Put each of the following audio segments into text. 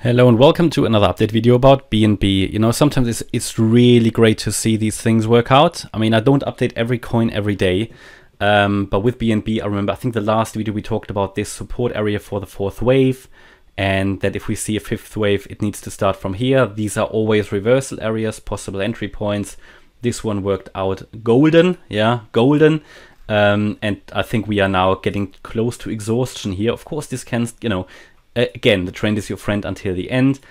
Hello and welcome to another update video about BNB. You know, sometimes it's really great to see these things work out. I mean, I don't update every coin every day, but with BNB, I remember, I think the last video we talked about this support area for the fourth wave, and that if we see a fifth wave, it needs to start from here. These are always reversal areas, possible entry points. This one worked out golden, yeah, golden. And I think we are now getting close to exhaustion here. Of course, this can, you know, again, the trend is your friend until the end.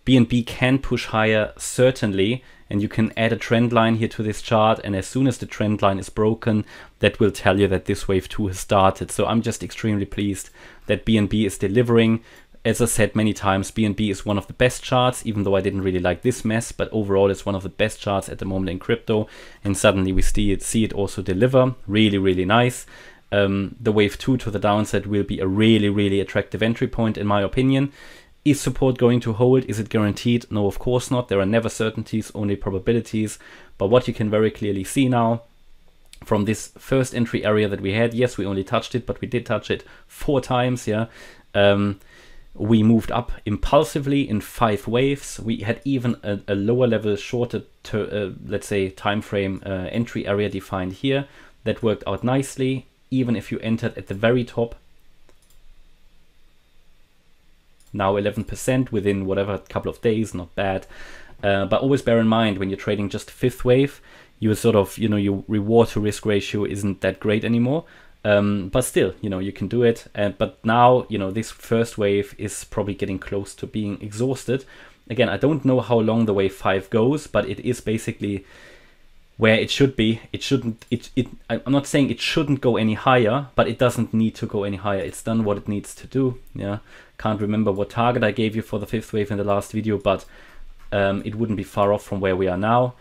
BNB can push higher, certainly, and you can add a trend line here to this chart, and as soon as the trend line is broken, that will tell you that this wave 2 has started. So I'm just extremely pleased that BNB is delivering. As I said many times, BNB is one of the best charts, even though I didn't really like this mess, but overall it's one of the best charts at the moment in crypto, and suddenly we see it also deliver. Really, really nice. The wave 2 to the downside will be a really attractive entry point, in my opinion. Is support going to hold? Is it guaranteed? No, of course not. There are never certainties, only probabilities. But what you can very clearly see now from this first entry area that we had, yes, we only touched it, but we did touch it 4 times. Yeah, we moved up impulsively in 5 waves. We had even a lower level, shorter, let's say, time frame entry area defined here. That worked out nicely. Even if you entered at the very top, now 11% within whatever couple of days, not bad. But always bear in mind, when you're trading just fifth wave, you sort of, you know, your reward to risk ratio isn't that great anymore. But still, you know, you can do it. But now, you know, this first wave is probably getting close to being exhausted. Again, I don't know how long the wave 5 goes, but it is basically where it should be. It shouldn't, I'm not saying it shouldn't go any higher, but it doesn't need to go any higher. It's done what it needs to do. Yeah, can't remember what target I gave you for the fifth wave in the last video, but it wouldn't be far off from where we are now.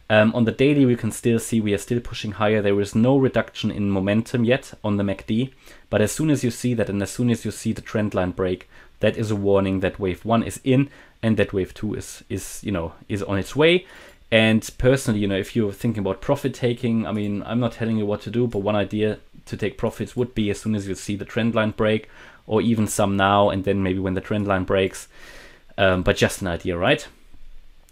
On the daily, we can still see we are still pushing higher. There is no reduction in momentum yet on the MACD, but as soon as you see that, and as soon as you see the trend line break, that is a warning that wave 1 is in, and that wave 2 is on its way. And personally, you know, if you're thinking about profit taking, I mean, I'm not telling you what to do, but one idea to take profits would be as soon as you see the trend line break, or even some now, and then maybe when the trend line breaks. But just an idea, right?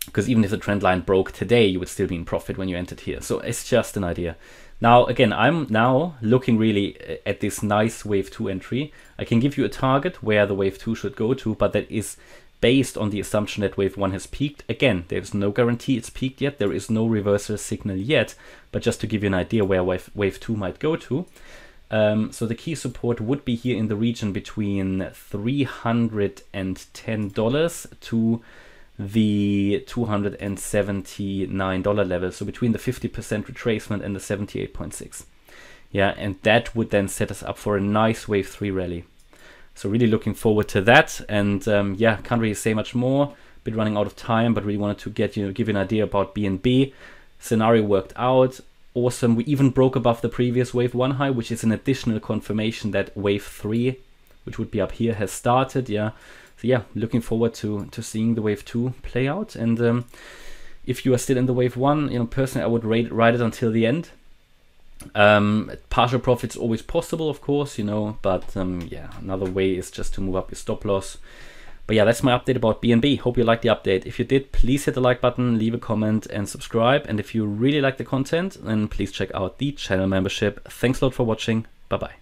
Because even if the trend line broke today, you would still be in profit when you entered here. So it's just an idea. Now, again, I'm now looking really at this nice wave 2 entry. I can give you a target where the wave 2 should go to, but that is based on the assumption that wave 1 has peaked. Again, there's no guarantee it's peaked yet. There is no reversal signal yet, but just to give you an idea where wave 2 might go to. So the key support would be here in the region between $310 to the $279 level. So between the 50% retracement and the 78.6. Yeah, and that would then set us up for a nice wave 3 rally. So really looking forward to that, and yeah, can't really say much more. Bit running out of time, but really wanted to give you an idea about BNB. Scenario worked out, awesome. We even broke above the previous wave 1 high, which is an additional confirmation that wave 3, which would be up here, has started. Yeah, so yeah, looking forward to seeing the wave 2 play out. And if you are still in the wave 1, you know, personally, I would ride it until the end. Partial profits always possible, of course, you know, but yeah, another way is just to move up your stop loss. But yeah, that's my update about BNB. Hope you liked the update. If you did, please hit the like button, leave a comment and subscribe. And if you really like the content, then please check out the channel membership. Thanks a lot for watching. Bye bye.